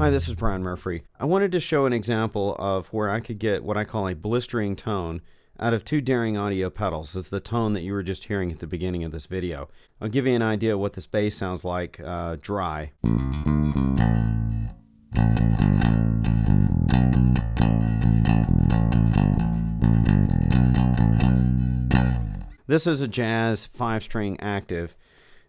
Hi, this is Brian Murphy. I wanted to show an example of where I could get what I call a blistering tone out of two Daring audio pedals. This is the tone that you were just hearing at the beginning of this video. I'll give you an idea of what this bass sounds like dry. This is a jazz 5-string active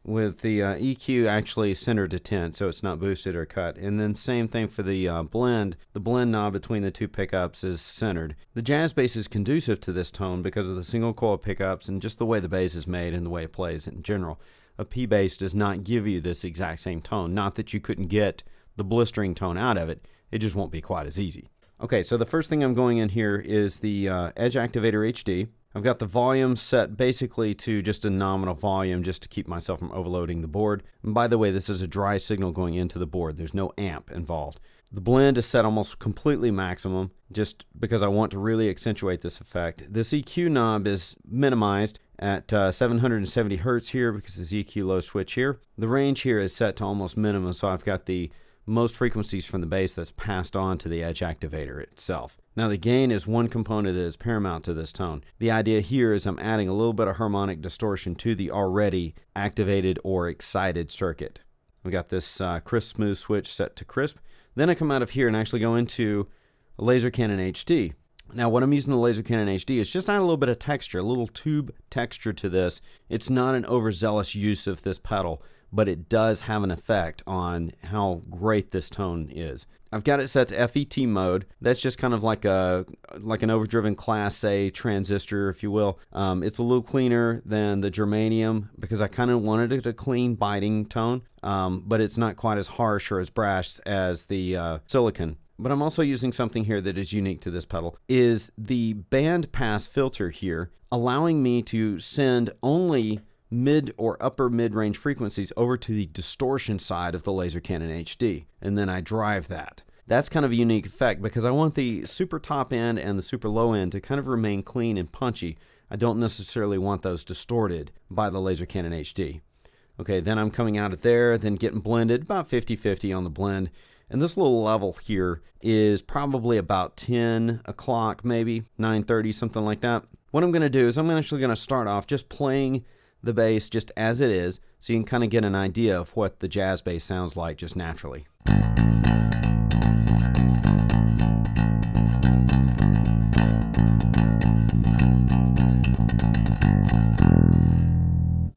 with the EQ actually centered to 10, so it's not boosted or cut. And then same thing for the blend. The blend knob between the two pickups is centered. The jazz bass is conducive to this tone because of the single coil pickups and just the way the bass is made and the way it plays in general. A P bass does not give you this exact same tone. Not that you couldn't get the blistering tone out of it, it just won't be quite as easy. Okay, so the first thing I'm going in here is the Edge Activator HD. I've got the volume set basically to just a nominal volume just to keep myself from overloading the board. And by the way, this is a dry signal going into the board. There's no amp involved. The blend is set almost completely maximum just because I want to really accentuate this effect. This EQ knob is minimized at 770 Hertz here because it's EQ low switch here. The range here is set to almost minimum, so I've got the most frequencies from the bass that's passed on to the Edge Activator itself. Now the gain is one component that is paramount to this tone. The idea here is I'm adding a little bit of harmonic distortion to the already activated or excited circuit. We got this crisp smooth switch set to crisp. Then I come out of here and actually go into Laser Cannon HD. Now what I'm using the Laser Cannon HD is just add a little bit of texture, a little tube texture to this. It's not an overzealous use of this pedal, but it does have an effect on how great this tone is. I've got it set to FET mode. That's just kind of like an overdriven Class A transistor, if you will. It's a little cleaner than the germanium because I kind of wanted it a clean, biting tone, but it's not quite as harsh or as brash as the silicon. But I'm also using something here that is unique to this pedal, is the band pass filter here, allowing me to send only mid or upper mid-range frequencies over to the distortion side of the Laser Cannon HD, and then I drive that. That's kind of a unique effect because I want the super top end and the super low end to kind of remain clean and punchy. I don't necessarily want those distorted by the Laser Cannon HD. Okay, then I'm coming out of there, then getting blended, about 50-50 on the blend. And this little level here is probably about 10 o'clock, maybe 9:30, something like that. What I'm going to do is I'm actually going to start off just playing the bass just as it is, so you can kind of get an idea of what the jazz bass sounds like just naturally.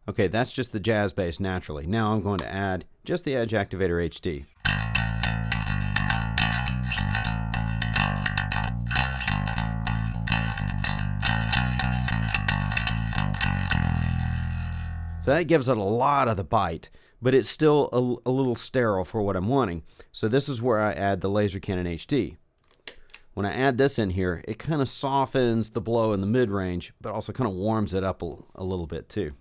Okay, that's just the jazz bass naturally. Now I'm going to add just the Edge Activator HD. So that gives it a lot of the bite, but it's still a little sterile for what I'm wanting. So this is where I add the Laser Cannon HD. When I add this in here, it kind of softens the blow in the mid-range, but also kind of warms it up a little bit too.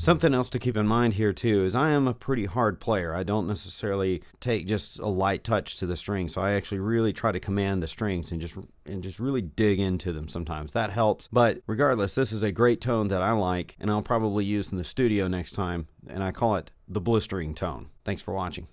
Something else to keep in mind here too is I am a pretty hard player. I don't necessarily take just a light touch to the strings, so I actually really try to command the strings and just really dig into them sometimes. That helps, but regardless, this is a great tone that I like and I'll probably use in the studio next time, and I call it the blistering tone. Thanks for watching.